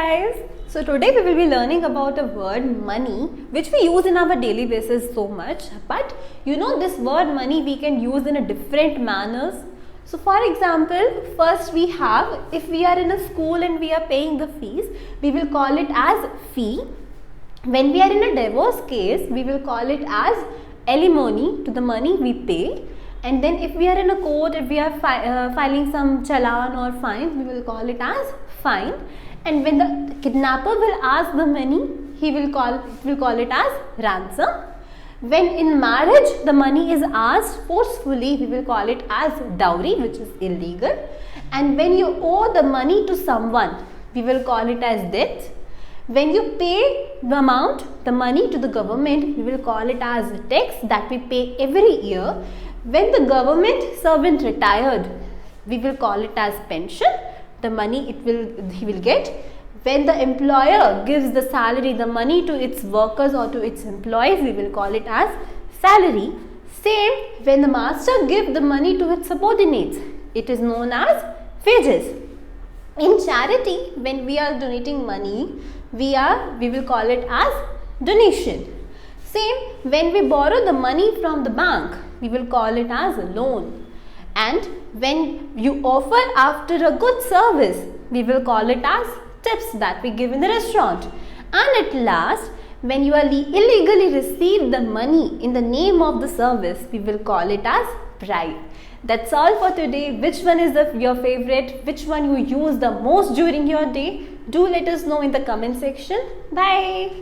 guys. So today we will be learning about a word money which we use in our daily basis so much, but you know this word money we can use in a different manners. So for example, first we have, if we are in a school and we are paying the fees, we will call it as fee. When we are in a divorce case, we will call it as alimony to the money we pay. And then if we are in a court, if we are filing some challan or fine, we will call it as fine. And when the kidnapper will ask the money, we will call it as ransom. When in marriage the money is asked forcefully, we will call it as dowry, which is illegal. And when you owe the money to someone, we will call it as debt. When you pay the amount, the money to the government, we will call it as tax that we pay every year. When the government servant retired, we will call it as pension. The money he will get. When the employer gives the salary, the money to its workers or to its employees, we will call it as salary. Same when the master gives the money to its subordinates, it is known as wages. In charity, when we are donating money, we will call it as donation. Same when we borrow the money from the bank, we will call it as a loan. And when you offer after a good service, we will call it as tips that we give in the restaurant. And at last, when you illegally receive the money in the name of the service, we will call it as bribe. That's all for today. Which one is your favorite? Which one you use the most during your day? Do let us know in the comment section. Bye.